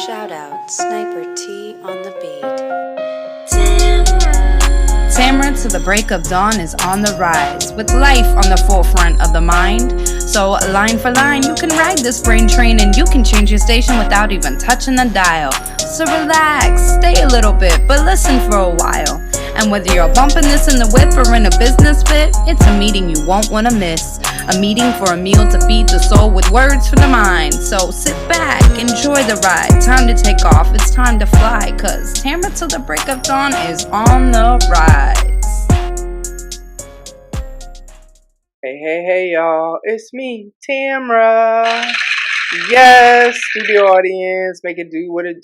Shout out Sniper T on the beat. Tamara to the break of dawn is on the rise, with life on the forefront of the mind. So line for line, you can ride this brain train and you can change your station without even touching the dial. So relax, stay a little bit, but listen for a while. And whether you're bumping this in the whip or in a business fit, it's a meeting you won't want to miss. A meeting for a meal to feed the soul with words for the mind. So sit back, enjoy the ride. Time to take off, it's time to fly. Cause Tamara till the break of dawn is on the rise. Hey, y'all. It's me, Tamara. Yes, studio audience. Make it do what it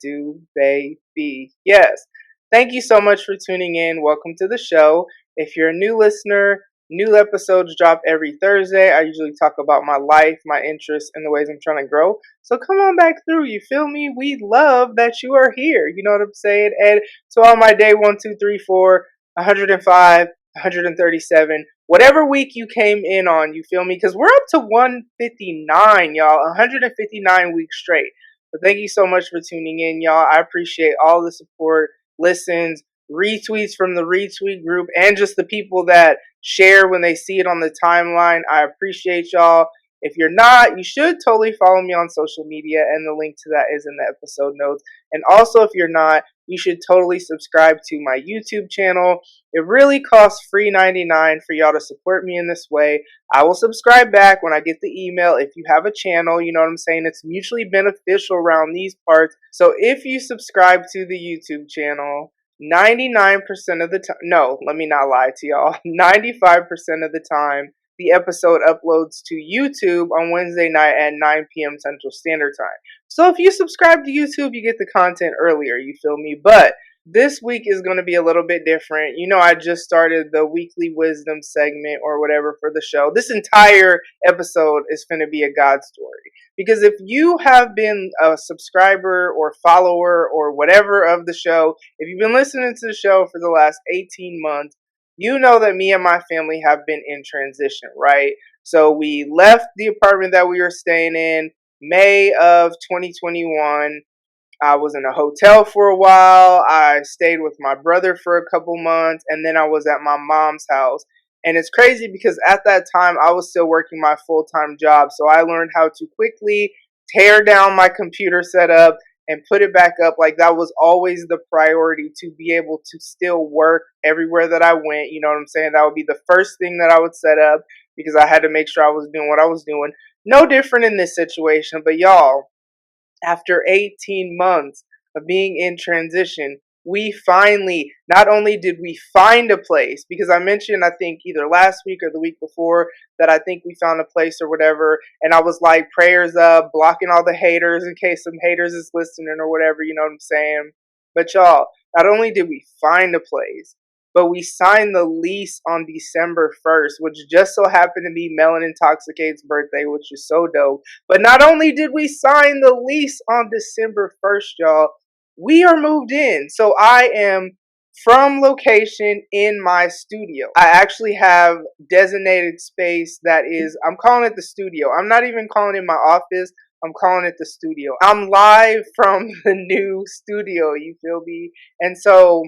do, baby. Yes. Thank you so much for tuning in. Welcome to the show. If you're a new listener, new episodes drop every Thursday. I usually talk about my life, my interests, and the ways I'm trying to grow. So come on back through. You feel me? We love that you are here. You know what I'm saying? And to all my day 1, 2, 3, 4, 105, 137, whatever week you came in on, you feel me? Because we're up to 159, y'all. 159 weeks straight. But thank you so much for tuning in, y'all. I appreciate all the support, listens, retweets from the retweet group, and just the people that share when they see it on the timeline. I appreciate y'all. If you're not, you should totally follow me on social media, and the link to that is in the episode notes. And also, if you're not, you should totally subscribe to my YouTube channel. It really costs free $99 for y'all to support me in this way. I will subscribe back when I get the email. If you have a channel, you know what I'm saying? It's mutually beneficial around these parts. So if you subscribe to the YouTube channel, 99% of the time, no, let me not lie to y'all, 95% of the time, the episode uploads to YouTube on Wednesday night at 9 p.m. Central Standard Time. So if you subscribe to YouTube, you get the content earlier, you feel me? But this week is going to be a little bit different. You know, I just started the weekly wisdom segment or whatever for the show. This entire episode is going to be a God story. Because if you have been a subscriber or follower or whatever of the show, if you've been listening to the show for the last 18 months, you know that me and my family have been in transition, right? So we left the apartment that we were staying in May of 2021. I was in a hotel for a while. I stayed with my brother for a couple months, and then I was at my mom's house. And it's crazy because at that time, I was still working my full-time job. So I learned how to quickly tear down my computer setup and put it back up. Like, that was always the priority, to be able to still work everywhere that I went. You know what I'm saying? That would be the first thing that I would set up, because I had to make sure I was doing what I was doing. No different in this situation, but y'all, after 18 months of being in transition, we finally, not only did we find a place, because I mentioned, I think either last week or the week before, that I think we found a place or whatever, and I was like, prayers up, blocking all the haters in case some haters is listening or whatever, you know what I'm saying? But y'all, not only did we find a place, but we signed the lease on December 1st, which just so happened to be Melon Intoxicate's birthday, which is so dope. But not only did we sign the lease on December 1st, y'all, we are moved in. So I am from location in my studio. I actually have designated space that is, I'm calling it the studio. I'm not even calling it my office. I'm calling it the studio. I'm live from the new studio, you feel me? And so,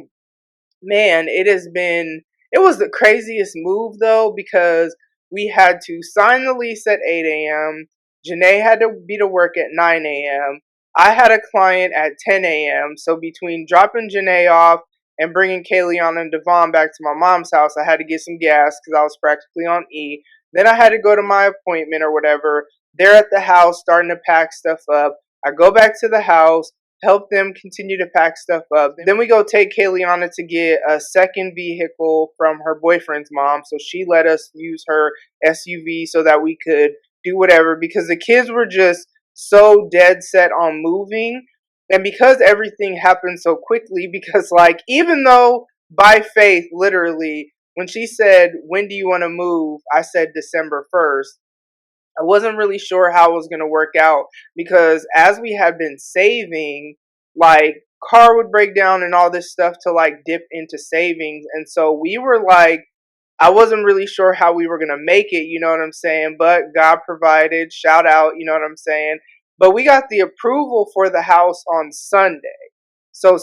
man, it was the craziest move though, because we had to sign the lease at 8 a.m. Janae had to be to work at 9 a.m. I had a client at 10 a.m. So between dropping Janae off and bringing Kayleon and Devon back to my mom's house, I had to get some gas because I was practically on E. Then I had to go to my appointment or whatever. They're at the house starting to pack stuff up. I go back to the house, help them continue to pack stuff up. Then we go take Kayleana to get a second vehicle from her boyfriend's mom. So she let us use her SUV so that we could do whatever, because the kids were just so dead set on moving. And because everything happened so quickly, because like, even though by faith, literally, when she said, when do you want to move? I said December 1st. I wasn't really sure how it was going to work out, because as we had been saving, like, car would break down and all this stuff to like dip into savings. And so we were like, I wasn't really sure how we were going to make it, you know what I'm saying? But God provided, shout out, you know what I'm saying? But we got the approval for the house on Sunday. So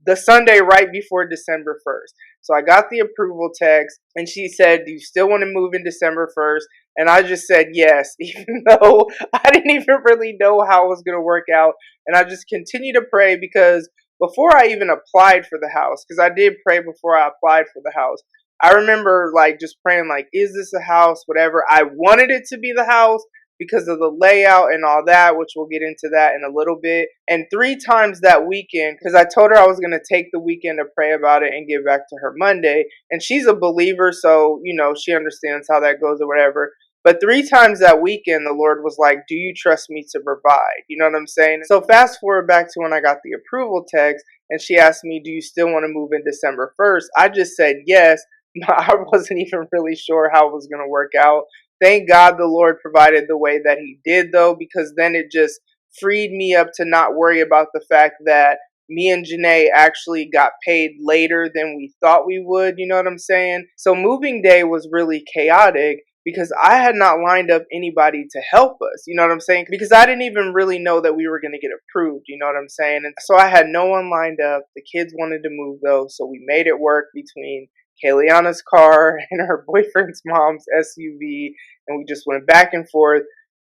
the Sunday right before December 1st. So I got the approval text and she said, "Do you still want to move in December 1st?" And I just said yes, even though I didn't even really know how it was going to work out. And I just continued to pray because before I even applied for the house, because I did pray before I applied for the house, I remember like just praying like, is this a house? Whatever. I wanted it to be the house because of the layout and all that, which we'll get into that in a little bit. And 3 times that weekend, because I told her I was going to take the weekend to pray about it and get back to her Monday. And she's a believer, so, she understands how that goes or whatever. But 3 times that weekend, the Lord was like, "Do you trust me to provide?" You know what I'm saying? So fast forward back to when I got the approval text and she asked me, "Do you still want to move in December 1st?" I just said yes. I wasn't even really sure how it was going to work out. Thank God the Lord provided the way that He did, though, because then it just freed me up to not worry about the fact that me and Janae actually got paid later than we thought we would. You know what I'm saying? So moving day was really chaotic because I had not lined up anybody to help us. You know what I'm saying? Because I didn't even really know that we were going to get approved. You know what I'm saying? And so I had no one lined up. The kids wanted to move, though, so we made it work between Kayliana's car and her boyfriend's mom's SUV, and we just went back and forth.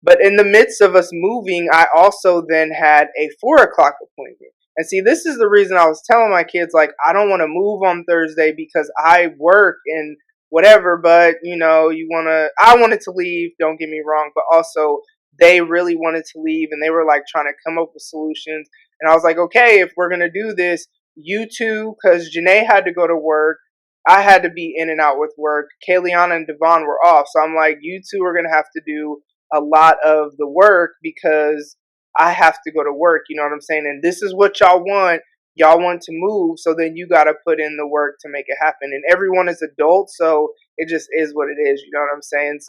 But in the midst of us moving, I also then had a 4 o'clock appointment. And see, this is the reason I was telling my kids, like, I don't want to move on Thursday because I work and whatever, but I wanted to leave, don't get me wrong, but also they really wanted to leave and they were like trying to come up with solutions. And I was like, okay, if we're going to do this, you two, because Janae had to go to work. I had to be in and out with work. Kayliana and Devon were off. So I'm like, you two are going to have to do a lot of the work because I have to go to work. You know what I'm saying? And this is what y'all want. Y'all want to move. So then you got to put in the work to make it happen. And everyone is adults. So it just is what it is. You know what I'm saying?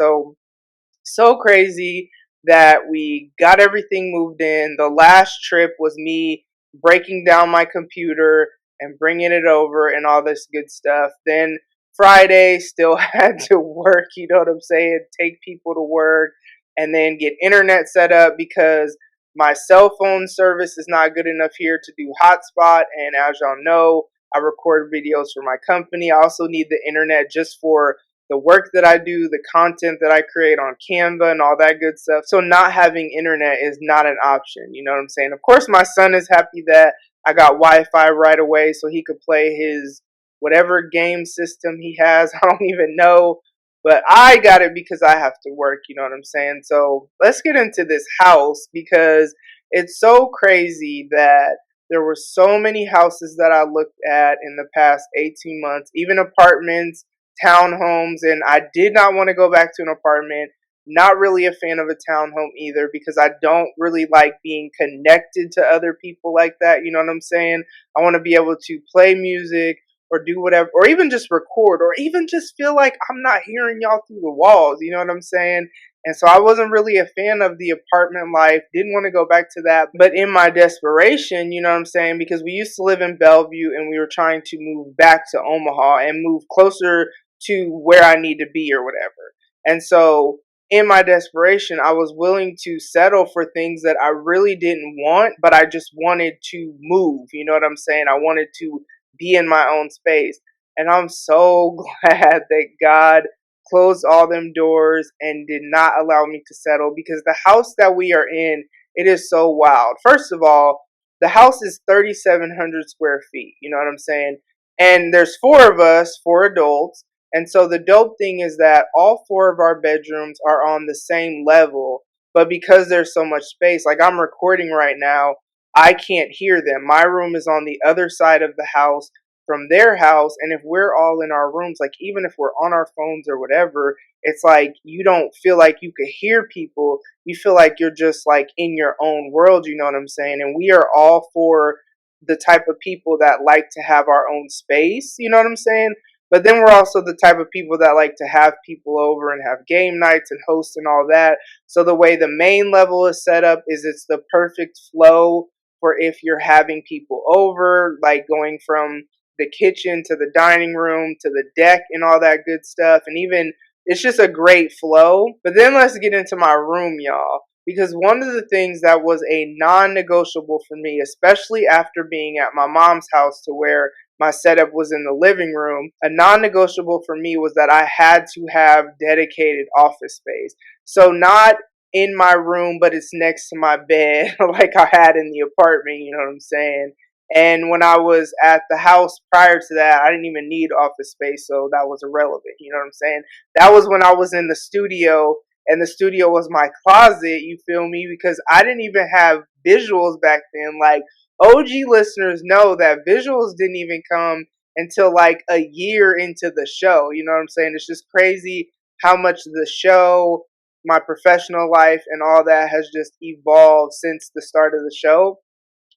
So crazy that we got everything moved in. The last trip was me breaking down my computer and bringing it over and all this good stuff. Then Friday still had to work, you know what I'm saying? Take people to work and then get internet set up because my cell phone service is not good enough here to do hotspot. And as y'all know, I record videos for my company. I also need the internet just for the work that I do, the content that I create on Canva and all that good stuff. So not having internet is not an option. You know what I'm saying? Of course, my son is happy that I got Wi-Fi right away so he could play his whatever game system he has. I don't even know. But I got it because I have to work. You know what I'm saying? So let's get into this house because it's so crazy that there were so many houses that I looked at in the past 18 months, even apartments, townhomes, and I did not want to go back to an apartment. Not really a fan of a townhome either because I don't really like being connected to other people like that. You know what I'm saying? I want to be able to play music or do whatever, or even just record, or even just feel like I'm not hearing y'all through the walls. You know what I'm saying? And so I wasn't really a fan of the apartment life. Didn't want to go back to that. But in my desperation, you know what I'm saying? Because we used to live in Bellevue and we were trying to move back to Omaha and move closer to where I need to be or whatever. And so in my desperation, I was willing to settle for things that I really didn't want, but I just wanted to move. You know what I'm saying? I wanted to be in my own space. And I'm so glad that God closed all them doors and did not allow me to settle because the house that we are in, it is so wild. First of all, the house is 3,700 square feet. You know what I'm saying? And there's 4 of us, 4 adults. And so the dope thing is that all 4 of our bedrooms are on the same level. But because there's so much space, like I'm recording right now, I can't hear them. My room is on the other side of the house from their house. And if we're all in our rooms, like even if we're on our phones or whatever, it's like you don't feel like you could hear people. You feel like you're just like in your own world. You know what I'm saying? And we are all for the type of people that like to have our own space. You know what I'm saying? But then we're also the type of people that like to have people over and have game nights and host and all that. So the way the main level is set up is it's the perfect flow for if you're having people over, like going from the kitchen to the dining room to the deck and all that good stuff. And even it's just a great flow. But then let's get into my room, y'all. because one of the things that was a non-negotiable for me, especially after being at my mom's house to where my setup was in the living room, a non-negotiable for me was that I had to have dedicated office space. So not in my room, but it's next to my bed like I had in the apartment, you know what I'm saying? And when I was at the house prior to that, I didn't even need office space, so that was irrelevant, you know what I'm saying? That was when I was in the studio, and the studio was my closet, you feel me? Because I didn't even have visuals back then. Like, OG listeners know that visuals didn't even come until like a year into the show, you know what I'm saying? It's just crazy how much the show, my professional life, and all that has just evolved since the start of the show.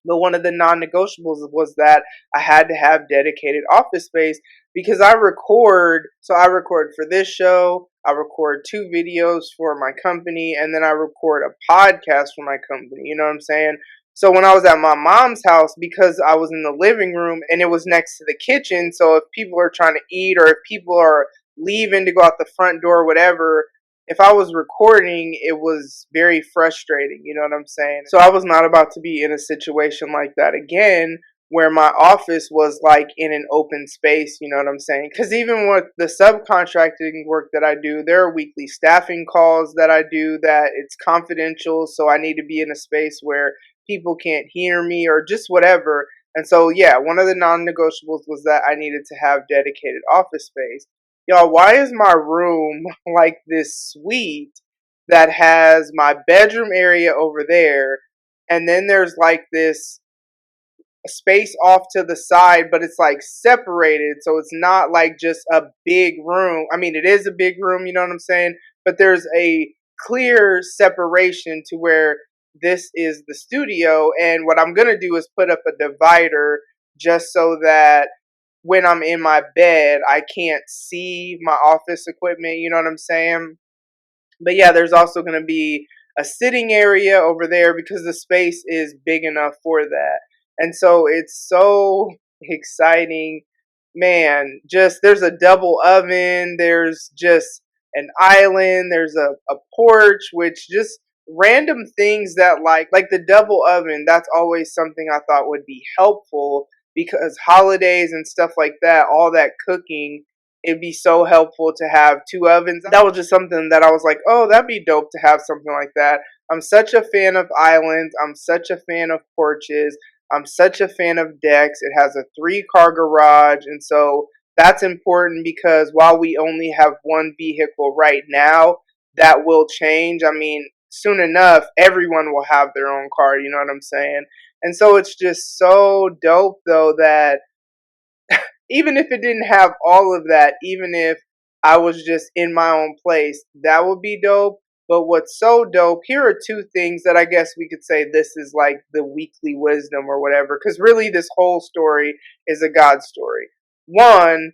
But one of the non-negotiables was that I had to have dedicated office space because I record. So I record for this show, I record 2 videos for my company, and then I record a podcast for my company. You know what I'm saying? So when I was at my mom's house, because I was in the living room and it was next to the kitchen, so if people are trying to eat or if people are leaving to go out the front door, whatever, if I was recording, it was very frustrating, you know what I'm saying? So I was not about to be in a situation like that again, where my office was like in an open space, you know what I'm saying? Because even with the subcontracting work that I do, there are weekly staffing calls that I do that it's confidential, so I need to be in a space where people can't hear me or just whatever. And so, yeah, one of the non negotiables was that I needed to have dedicated office space. Y'all, why is my room like this suite that has my bedroom area over there, and then there's like this space off to the side, but it's like separated, so it's not like just a big room. I mean, it is a big room, you know what I'm saying? But there's a clear separation to where this is the studio, and what I'm gonna do is put up a divider just so that when I'm in my bed, I can't see my office equipment, you know what I'm saying? But yeah, there's also going to be a sitting area over there because the space is big enough for that. And so it's so exciting. Man, just there's a double oven, there's just an island, there's a porch, which just random things that like the double oven, that's always something I thought would be helpful because holidays and stuff like that, all that cooking, it'd be so helpful to have 2 ovens. That was just something that I was like, oh, that'd be dope to have something like that. I'm such a fan of islands. I'm such a fan of porches. I'm such a fan of decks. It has a 3-car garage. And so that's important because while we only have one vehicle right now, that will change. I mean, soon enough, everyone will have their own car. You know what I'm saying? And so it's just so dope, though, that even if it didn't have all of that, even if I was just in my own place, that would be dope. But what's so dope, here are 2 things that I guess we could say this is like the weekly wisdom or whatever, because really this whole story is a God story. One,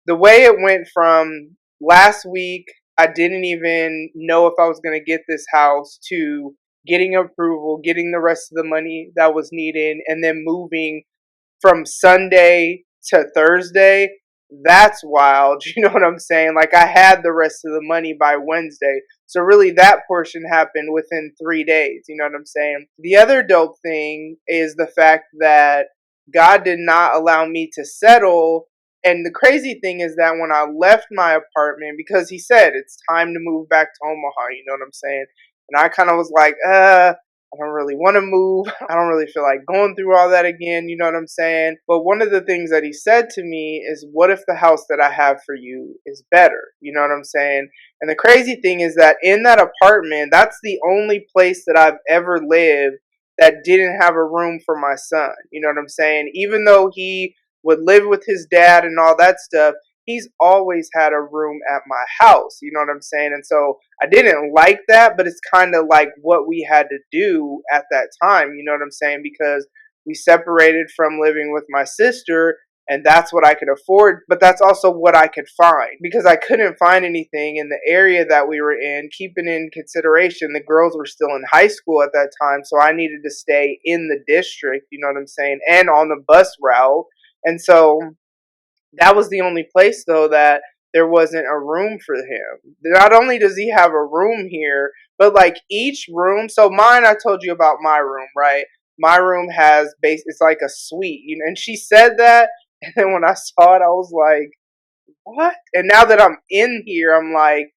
the way it went from last week, I didn't even know if I was going to get this house, to getting approval, getting the rest of the money that was needed, and then moving from Sunday to Thursday, that's wild. You know what I'm saying? Like, I had the rest of the money by Wednesday. So really that portion happened within 3 days. You know what I'm saying? The other dope thing is the fact that God did not allow me to settle. And the crazy thing is that when I left my apartment, because he said it's time to move back to Omaha, you know what I'm saying? And I kind of was like, I don't really want to move. I don't really feel like going through all that again. You know what I'm saying? But one of the things that he said to me is, what if the house that I have for you is better? You know what I'm saying? And the crazy thing is that in that apartment, that's the only place that I've ever lived that didn't have a room for my son. You know what I'm saying? Even though he would live with his dad and all that stuff, he's always had a room at my house. You know what I'm saying? And so I didn't like that, but it's kind of like what we had to do at that time. You know what I'm saying? Because we separated from living with my sister, and that's what I could afford, but that's also what I could find because I couldn't find anything in the area that we were in. Keeping in consideration, the girls were still in high school at that time, so I needed to stay in the district, you know what I'm saying, and on the bus route. And so that was the only place, though, that there wasn't a room for him. Not only does he have a room here, But like each room, so mine, I told you about my room, right? My room has base, it's like a suite, you know. And she said that, and then when I saw it, I was like, what? And now that I'm in here, I'm like,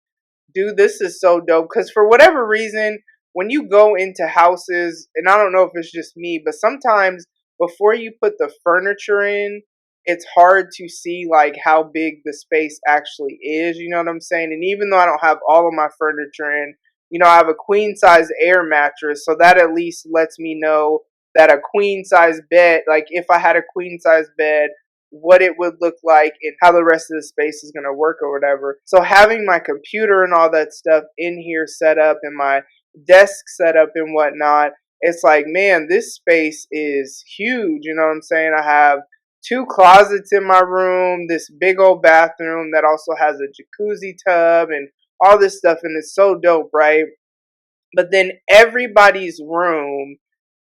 dude, this is so dope. Because for whatever reason, when you go into houses, and I don't know if it's just me, but sometimes before you put the furniture in, it's hard to see like how big the space actually is. You know what I'm saying? And even though I don't have all of my furniture in, you know, I have a queen size air mattress, so that at least lets me know that a queen size bed, like if I had a queen size bed, what it would look like and how the rest of the space is going to work or whatever. So having my computer and all that stuff in here set up and my desk set up and whatnot, it's like, man, this space is huge. You know what I'm saying? I have two closets in my room, this big old bathroom that also has a jacuzzi tub and all this stuff, and it's so dope, right? But then everybody's room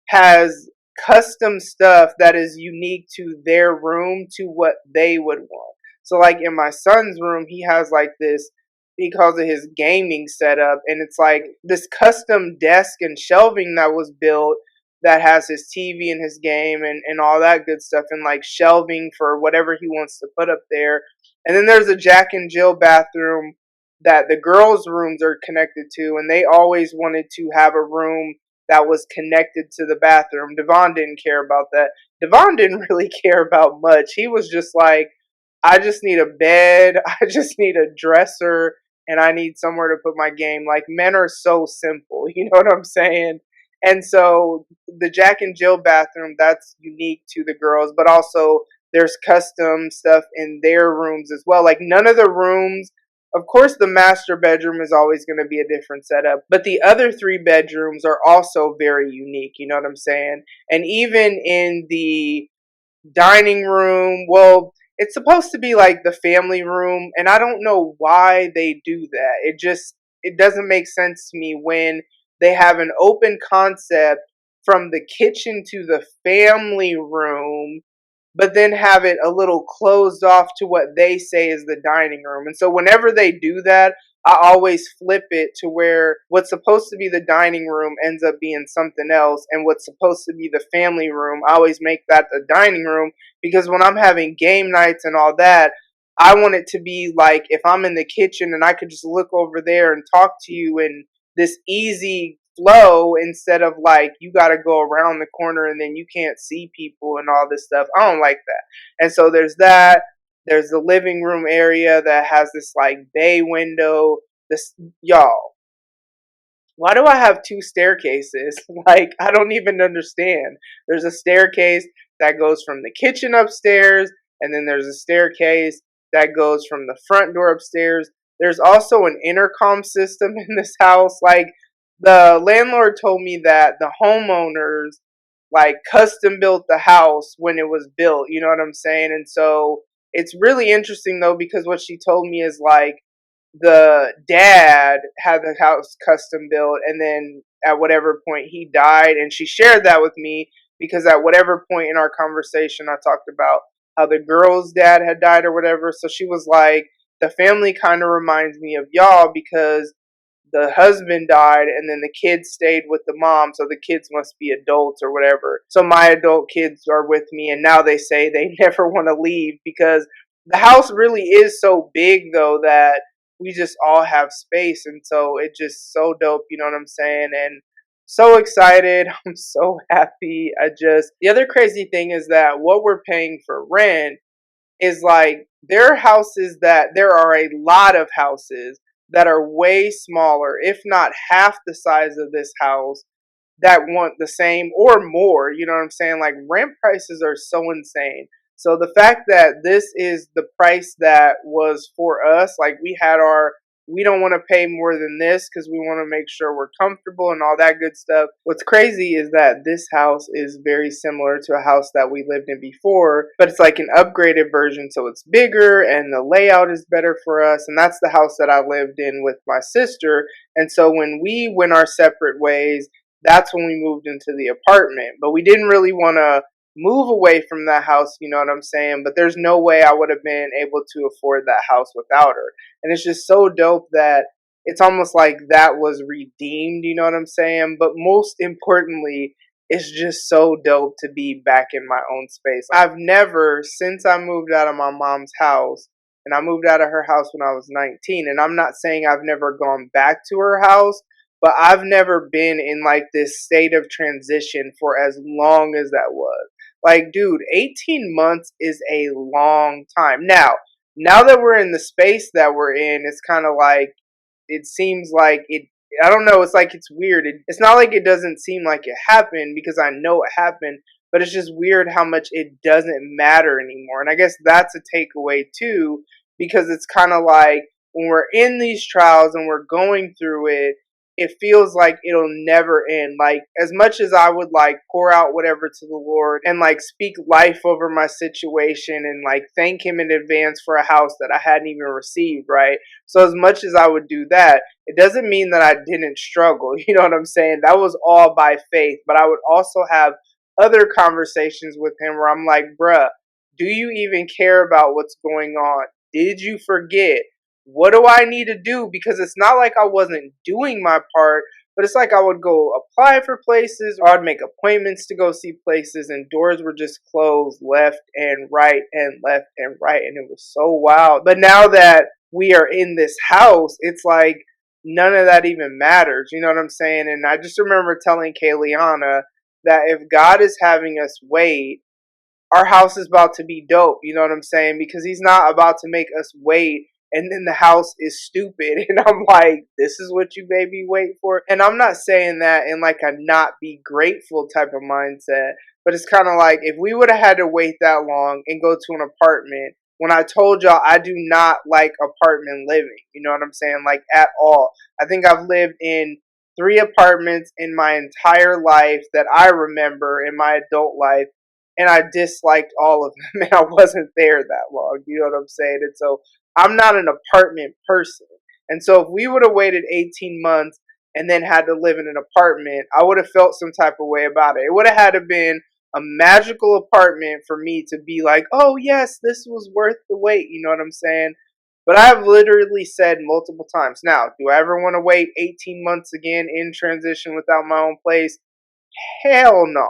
has custom stuff that is unique to their room, to what they would want. So like in my son's room, he has like this, he calls it his gaming setup, and it's like this custom desk and shelving that was built that has his TV and his game and all that good stuff, and like shelving for whatever he wants to put up there. And then there's a Jack and Jill bathroom that the girls' rooms are connected to, and they always wanted to have a room that was connected to the bathroom. Devon didn't care about that. Devon didn't really care about much. He was just like, I just need a bed, I just need a dresser, and I need somewhere to put my game. Like, men are so simple, you know what I'm saying? And so the Jack and Jill bathroom, that's unique to the girls, but also there's custom stuff in their rooms as well. Like, none of the rooms, of course, the master bedroom is always going to be a different setup, but the other three bedrooms are also very unique. You know what I'm saying? And even in the dining room, well, it's supposed to be like the family room, and I don't know why they do that. It doesn't make sense to me when they have an open concept from the kitchen to the family room, but then have it a little closed off to what they say is the dining room. And so whenever they do that, I always flip it to where what's supposed to be the dining room ends up being something else, and what's supposed to be the family room, I always make that the dining room, because when I'm having game nights and all that, I want it to be like if I'm in the kitchen and I could just look over there and talk to you in this easy flow, instead of like you got to go around the corner and then you can't see people and all this stuff. I don't like that. And so there's that. There's the living room area that has this like bay window. This, y'all, why do I have two staircases? Like, I don't even understand. There's a staircase that goes from the kitchen upstairs, and then there's a staircase that goes from the front door upstairs. There's also an intercom system in this house. Like, the landlord told me that the homeowners like custom built the house when it was built. You know what I'm saying? And so it's really interesting though, because what she told me is like the dad had the house custom built, and then at whatever point he died, and she shared that with me because at whatever point in our conversation I talked about how the girl's dad had died or whatever. So she was like, the family kind of reminds me of y'all because the husband died and then the kids stayed with the mom, so the kids must be adults or whatever. So my adult kids are with me, and now they say they never want to leave because the house really is so big though that we just all have space, and so it's just so dope, you know what I'm saying? And so excited. I'm so happy. The other crazy thing is that what we're paying for rent is like there are a lot of houses that are way smaller, if not half the size of this house, that want the same or more. You know what I'm saying? Like, rent prices are so insane. So the fact that this is the price that was for us, like we don't want to pay more than this because we want to make sure we're comfortable and all that good stuff. What's crazy is that this house is very similar to a house that we lived in before, but it's like an upgraded version, so it's bigger and the layout is better for us. And that's the house that I lived in with my sister. And so when we went our separate ways, that's when we moved into the apartment. But we didn't really want to move away from that house, you know what I'm saying? But there's no way I would have been able to afford that house without her. And it's just so dope that it's almost like that was redeemed, you know what I'm saying? But most importantly, it's just so dope to be back in my own space. I've never, since I moved out of my mom's house, and I moved out of her house when I was 19, and I'm not saying I've never gone back to her house, but I've never been in like this state of transition for as long as that was. Like, dude, 18 months is a long time. Now that we're in the space that we're in, it's kind of like, it seems like it, I don't know, it's like it's weird. It's not like it doesn't seem like it happened, because I know it happened, but it's just weird how much it doesn't matter anymore. And I guess that's a takeaway too, because it's kind of like when we're in these trials and we're going through it, it feels like it'll never end. Like, as much as I would like pour out whatever to the Lord and like speak life over my situation and like thank him in advance for a house that I hadn't even received, right? So as much as I would do that, it doesn't mean that I didn't struggle. You know what I'm saying? That was all by faith. But I would also have other conversations with him where I'm like, bruh, do you even care about what's going on? Did you forget? What do I need to do? Because it's not like I wasn't doing my part, but it's like I would go apply for places, or I'd make appointments to go see places, and doors were just closed left and right and left and right. And it was so wild. But now that we are in this house, it's like none of that even matters. You know what I'm saying? And I just remember telling Kayliana that if God is having us wait, our house is about to be dope. You know what I'm saying? Because he's not about to make us wait and then the house is stupid. And I'm like, this is what you made me wait for. And I'm not saying that in like a not be grateful type of mindset, but it's kind of like if we would have had to wait that long and go to an apartment, when I told y'all I do not like apartment living, you know what I'm saying? Like, at all. I think I've lived in 3 apartments in my entire life that I remember in my adult life, and I disliked all of them, and I wasn't there that long. You know what I'm saying? And so I'm not an apartment person. And so if we would have waited 18 months and then had to live in an apartment, I would have felt some type of way about it. It would have had to been a magical apartment for me to be like, oh yes, this was worth the wait. You know what I'm saying? But I've literally said multiple times, now, do I ever want to wait 18 months again in transition without my own place? Hell no.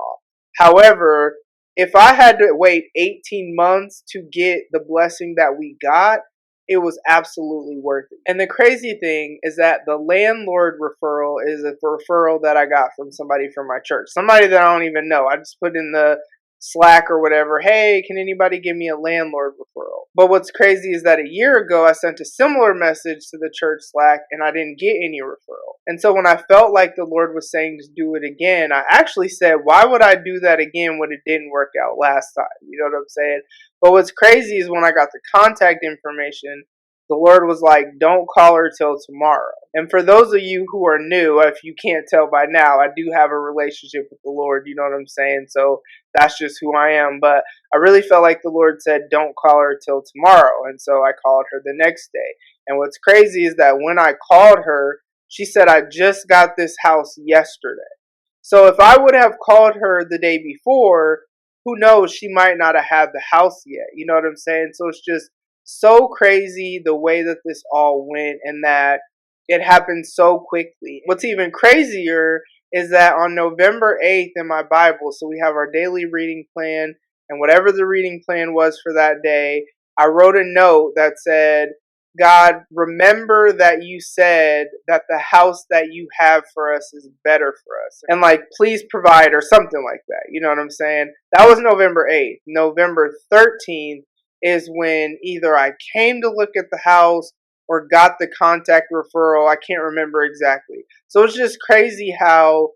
However, if I had to wait 18 months to get the blessing that we got, it was absolutely worth it. And the crazy thing is that the landlord referral is a referral that I got from somebody from my church. Somebody that I don't even know. I just put in the Slack or whatever, hey, can anybody give me a landlord referral? But what's crazy is that a year ago I sent a similar message to the church Slack and I didn't get any referral. And so when I felt like the Lord was saying to do it again, I actually said, why would I do that again when it didn't work out last time? You know what I'm saying? But what's crazy is when I got the contact information, the Lord was like, don't call her till tomorrow. And for those of you who are new, if you can't tell by now, I do have a relationship with the Lord. You know what I'm saying? So that's just who I am. But I really felt like the Lord said, don't call her till tomorrow. And so I called her the next day. And what's crazy is that when I called her, she said, I just got this house yesterday. So if I would have called her the day before, who knows, she might not have had the house yet. You know what I'm saying? So it's just so crazy the way that this all went, and that it happened so quickly. What's even crazier is that on November 8th in my Bible, so we have our daily reading plan, and whatever the reading plan was for that day, I wrote a note that said, God, remember that you said that the house that you have for us is better for us. And like, please provide, or something like that. You know what I'm saying? That was November 8th. November 13th is when either I came to look at the house or got the contact referral. I can't remember exactly. So it's just crazy how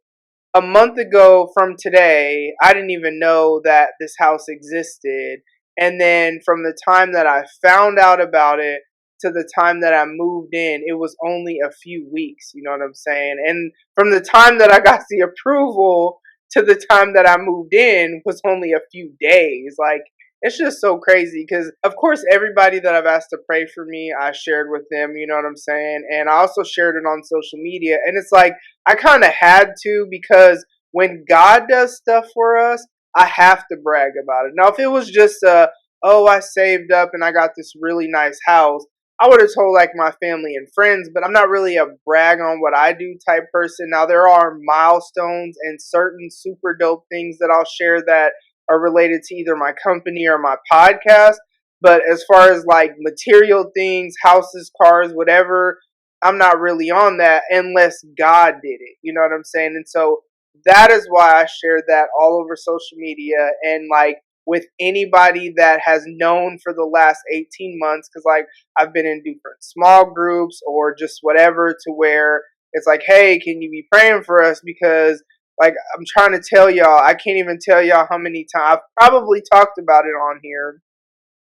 a month ago from today, I didn't even know that this house existed. And then from the time that I found out about it to the time that I moved in, it was only a few weeks. You know what I'm saying? And from the time that I got the approval to the time that I moved in was only a few days. Like, it's just so crazy because, of course, everybody that I've asked to pray for me, I shared with them, you know what I'm saying? And I also shared it on social media. And it's like, I kind of had to, because when God does stuff for us, I have to brag about it. Now, if it was just oh, I saved up and I got this really nice house, I would have told like my family and friends, but I'm not really a brag on what I do type person. Now there are milestones and certain super dope things that I'll share that are related to either my company or my podcast. But as far as like material things, houses, cars, whatever, I'm not really on that unless God did it. You know what I'm saying? And so that is why I share that all over social media and like with anybody that has known for the last 18 months, because like I've been in different small groups or just whatever to where it's like, hey, can you be praying for us? Because like I'm trying to tell y'all, I can't even tell y'all how many times I've probably talked about it on here,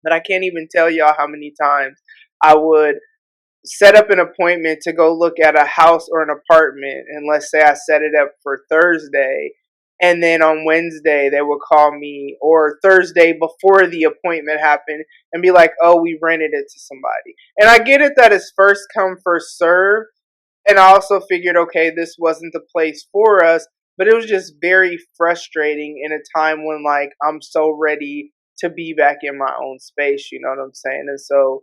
but I can't even tell y'all how many times I would set up an appointment to go look at a house or an apartment, and let's say I set it up for Thursday, and then on Wednesday they would call me, or Thursday before the appointment happened, and be like, oh, we rented it to somebody. And I get it that it's first come first serve, and I also figured, okay, this wasn't the place for us, but it was just very frustrating in a time when like I'm so ready to be back in my own space, you know what I'm saying? And so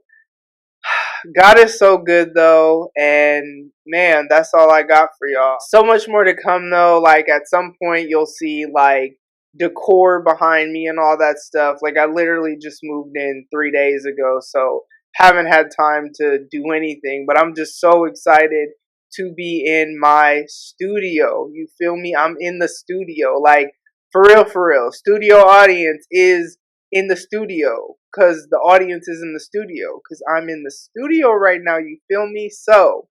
God is so good though, and man, that's all I got for y'all. So much more to come though. Like at some point you'll see like decor behind me and all that stuff. Like I literally just moved in 3 days ago, so haven't had time to do anything, but I'm just so excited to be in my studio. You feel me? I'm in the studio. Like for real, for real. Studio audience is in the studio because the audience is in the studio because I'm in the studio right now. You feel me? So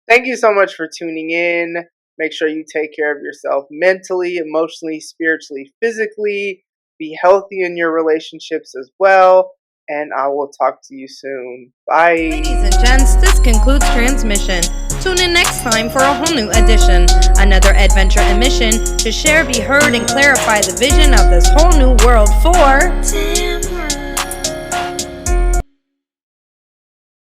thank you so much for tuning in. Make sure you take care of yourself mentally, emotionally, spiritually, physically. Be healthy in your relationships as well. And I will talk to you soon. Bye. Ladies and gents, this concludes transmission. Tune in next time for a whole new edition. Another adventure and mission to share, be heard, and clarify the vision of this whole new world for Tim.